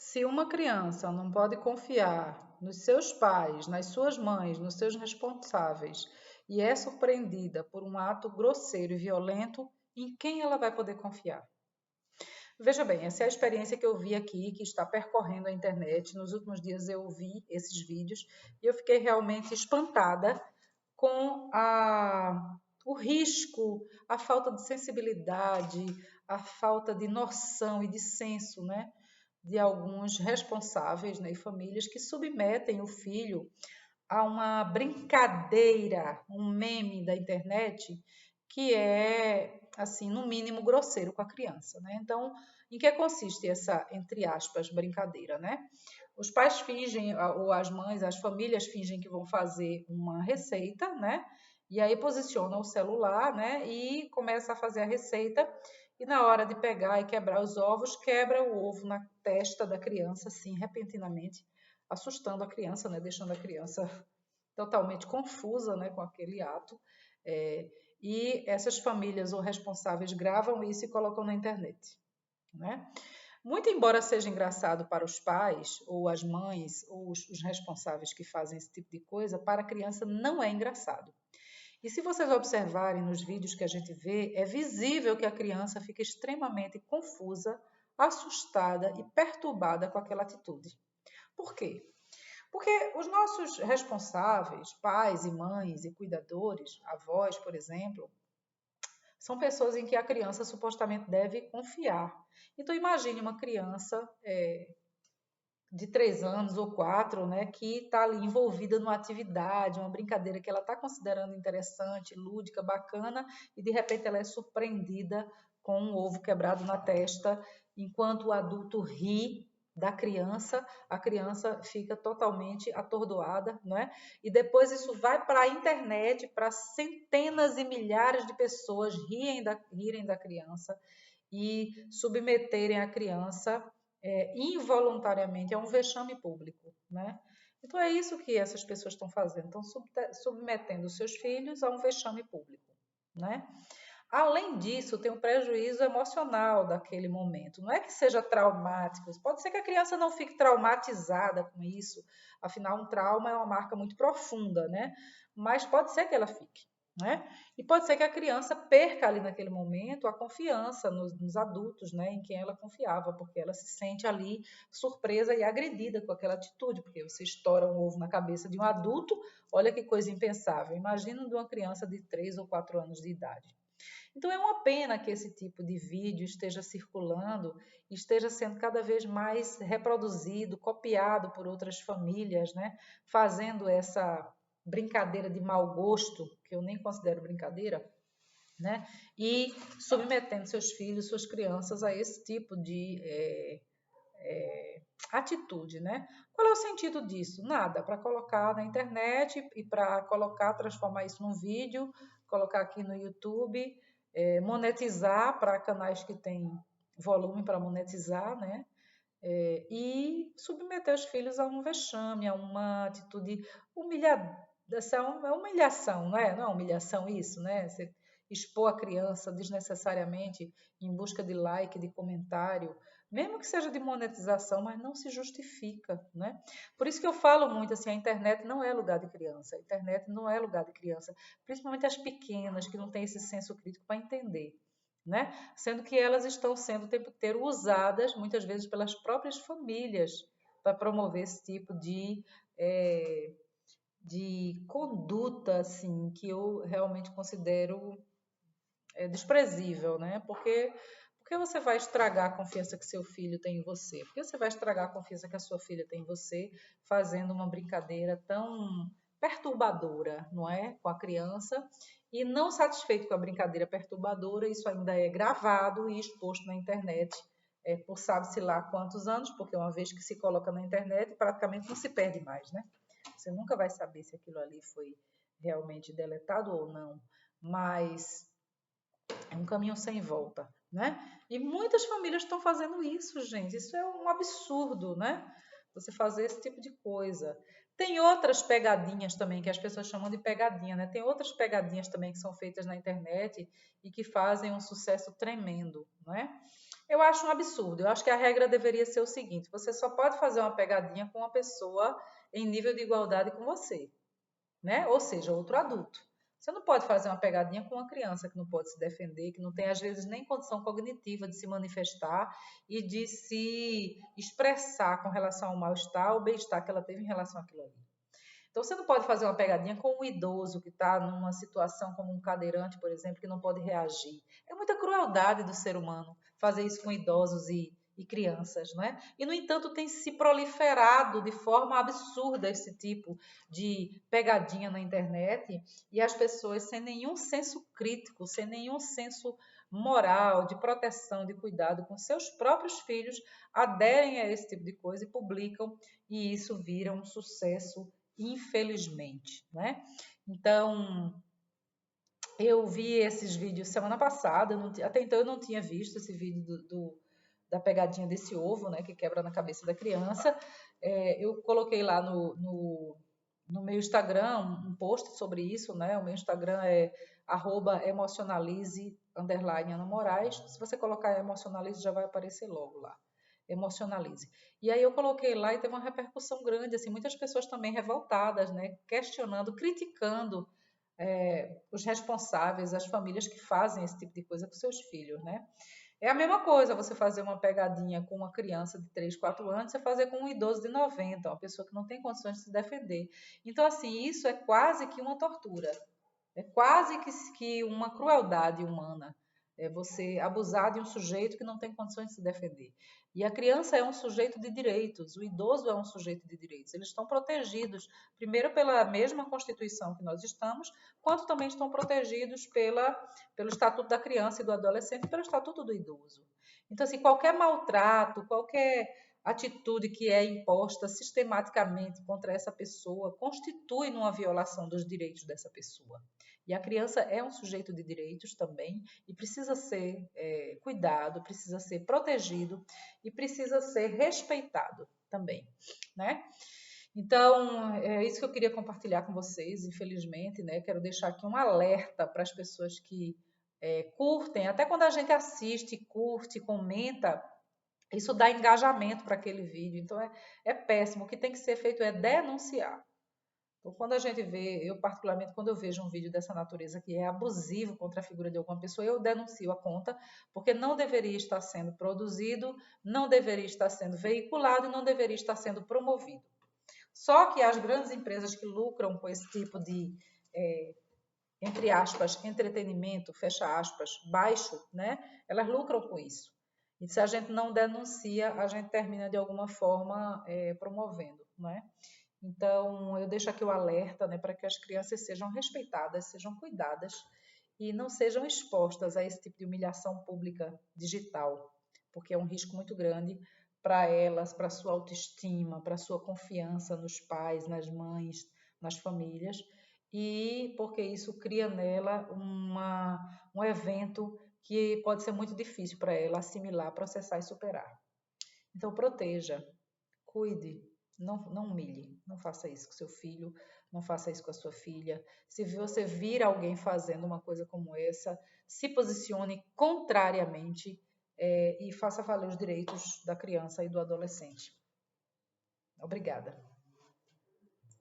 Se uma criança não pode confiar nos seus pais, nas suas mães, nos seus responsáveis, e é surpreendida por um ato grosseiro e violento, em quem ela vai poder confiar? Veja bem, essa é a experiência que eu vi aqui, que está percorrendo a internet. Nos últimos dias eu vi esses vídeos e eu fiquei realmente espantada com o risco, a falta de sensibilidade, a falta de noção e de senso, né, de alguns responsáveis, né, e famílias que submetem o filho a uma brincadeira, um meme da internet que é, assim, no mínimo grosseiro com a criança, né? Então, em que consiste essa, entre aspas, brincadeira, né? Os pais fingem, ou as mães, as famílias fingem que vão fazer uma receita, né? E aí posiciona o celular, né? E começa a fazer a receita. E na hora de pegar e quebrar os ovos, quebra o ovo na testa da criança, assim, repentinamente, assustando a criança, né? Deixando a criança totalmente confusa, né? Com aquele ato. É, e essas famílias ou responsáveis gravam isso e colocam na internet, né? Muito embora seja engraçado para os pais, ou as mães, ou os responsáveis que fazem esse tipo de coisa, para a criança não é engraçado. E se vocês observarem nos vídeos que a gente vê, é visível que a criança fica extremamente confusa, assustada e perturbada com aquela atitude. Por quê? Porque os nossos responsáveis, pais e mães e cuidadores, avós, por exemplo, são pessoas em que a criança supostamente deve confiar. Então imagine uma criança de 3 anos ou 4, né, que está ali envolvida numa atividade, uma brincadeira que ela está considerando interessante, lúdica, bacana, e de repente ela é surpreendida com um ovo quebrado na testa, enquanto o adulto ri da criança, a criança fica totalmente atordoada, não é? E depois isso vai para a internet, para centenas e milhares de pessoas rirem da criança e submeterem a criança involuntariamente a um vexame público, né? Então é isso que essas pessoas estão fazendo, estão submetendo os seus filhos a um vexame público, né? Além disso, tem um prejuízo emocional daquele momento. Não é que seja traumático, pode ser que a criança não fique traumatizada com isso, afinal, um trauma é uma marca muito profunda, né? Mas pode ser que ela fique, né? E pode ser que a criança perca ali naquele momento a confiança nos adultos, né? Em quem ela confiava, porque ela se sente ali surpresa e agredida com aquela atitude, porque você estoura um ovo na cabeça de um adulto, olha que coisa impensável. Imagina de uma criança de 3 ou 4 anos de idade. Então é uma pena que esse tipo de vídeo esteja circulando, esteja sendo cada vez mais reproduzido, copiado por outras famílias, né? Fazendo essa brincadeira de mau gosto, que eu nem considero brincadeira, né? E submetendo seus filhos, suas crianças a esse tipo de atitude, né? Qual é o sentido disso? Nada, para colocar na internet e para colocar, transformar isso num vídeo, colocar aqui no YouTube, monetizar para canais que têm volume para monetizar, né? E submeter os filhos a um vexame, a uma atitude humilhada. É humilhação, não é? Não é humilhação isso, né? Você expor a criança desnecessariamente em busca de like, de comentário, mesmo que seja de monetização, mas não se justifica, né? Por isso que eu falo muito assim, a internet não é lugar de criança, a internet não é lugar de criança, principalmente as pequenas que não têm esse senso crítico para entender, né? Sendo que elas estão sendo o tempo inteiro usadas, muitas vezes, pelas próprias famílias para promover esse tipo de conduta, assim, que eu realmente considero desprezível, né? Porque você vai estragar a confiança que seu filho tem em você? Porque você vai estragar a confiança que a sua filha tem em você fazendo uma brincadeira tão perturbadora, não é? Com a criança. E não satisfeito com a brincadeira perturbadora, isso ainda é gravado e exposto na internet por sabe-se lá quantos anos, porque uma vez que se coloca na internet, praticamente não se perde mais, né? Você nunca vai saber se aquilo ali foi realmente deletado ou não, mas é um caminho sem volta, né? E muitas famílias estão fazendo isso, gente. Isso é um absurdo, né? Você fazer esse tipo de coisa. Tem outras pegadinhas também que as pessoas chamam de pegadinha, né? Tem outras pegadinhas também que são feitas na internet e que fazem um sucesso tremendo, não é? Eu acho um absurdo. Eu acho que a regra deveria ser o seguinte: você só pode fazer uma pegadinha com uma pessoa em nível de igualdade com você, né? Ou seja, outro adulto. Você não pode fazer uma pegadinha com uma criança que não pode se defender, que não tem às vezes nem condição cognitiva de se manifestar e de se expressar com relação ao mal-estar ou bem-estar que ela teve em relação àquilo ali. Então, você não pode fazer uma pegadinha com um idoso que está numa situação como um cadeirante, por exemplo, que não pode reagir. É muita crueldade do ser humano fazer isso com idosos e crianças, não é? E, no entanto, tem se proliferado de forma absurda esse tipo de pegadinha na internet e as pessoas, sem nenhum senso crítico, sem nenhum senso moral, de proteção, de cuidado com seus próprios filhos, aderem a esse tipo de coisa e publicam, e isso vira um sucesso, infelizmente, né? Então, eu vi esses vídeos semana passada, até então eu não tinha visto esse vídeo da pegadinha desse ovo, né, que quebra na cabeça da criança. Eu coloquei lá no meu Instagram um post sobre isso, né? O meu Instagram é @emocionalize_Ana Moraes. Se você colocar emocionalize, já vai aparecer logo lá. Emocionalize. E aí eu coloquei lá e teve uma repercussão grande, assim, muitas pessoas também revoltadas, né? Questionando, criticando os responsáveis, as famílias que fazem esse tipo de coisa com seus filhos, né? É a mesma coisa você fazer uma pegadinha com uma criança de 3, 4 anos, você fazer com um idoso de 90, uma pessoa que não tem condições de se defender. Então, assim, isso é quase que uma tortura. É quase que uma crueldade humana. É você abusar de um sujeito que não tem condições de se defender. E a criança é um sujeito de direitos, o idoso é um sujeito de direitos. Eles estão protegidos, primeiro pela mesma Constituição que nós estamos, quanto também estão protegidos pelo Estatuto da Criança e do Adolescente e pelo Estatuto do Idoso. Então, assim, qualquer maltrato, qualquer atitude que é imposta sistematicamente contra essa pessoa constitui numa violação dos direitos dessa pessoa. E a criança é um sujeito de direitos também e precisa ser cuidado, precisa ser protegido e precisa ser respeitado também, né? Então, é isso que eu queria compartilhar com vocês, infelizmente, né? Quero deixar aqui um alerta para as pessoas que curtem, até quando a gente assiste, curte, comenta, isso dá engajamento para aquele vídeo. Então, é péssimo. O que tem que ser feito é denunciar. Então, quando a gente vê, eu particularmente, quando eu vejo um vídeo dessa natureza que é abusivo contra a figura de alguma pessoa, eu denuncio a conta, porque não deveria estar sendo produzido, não deveria estar sendo veiculado e não deveria estar sendo promovido. Só que as grandes empresas que lucram com esse tipo de, entre aspas, entretenimento, fecha aspas, baixo, né? Elas lucram com isso. E se a gente não denuncia, a gente termina de alguma forma promovendo, né? Então, eu deixo aqui o alerta, né, para que as crianças sejam respeitadas, sejam cuidadas e não sejam expostas a esse tipo de humilhação pública digital, porque é um risco muito grande para elas, para a sua autoestima, para a sua confiança nos pais, nas mães, nas famílias, e porque isso cria nela um evento que pode ser muito difícil para ela assimilar, processar e superar. Então, proteja, cuide, não humilhe, não faça isso com seu filho, não faça isso com a sua filha. Se você vir alguém fazendo uma coisa como essa, se posicione contrariamente e faça valer os direitos da criança e do adolescente. Obrigada.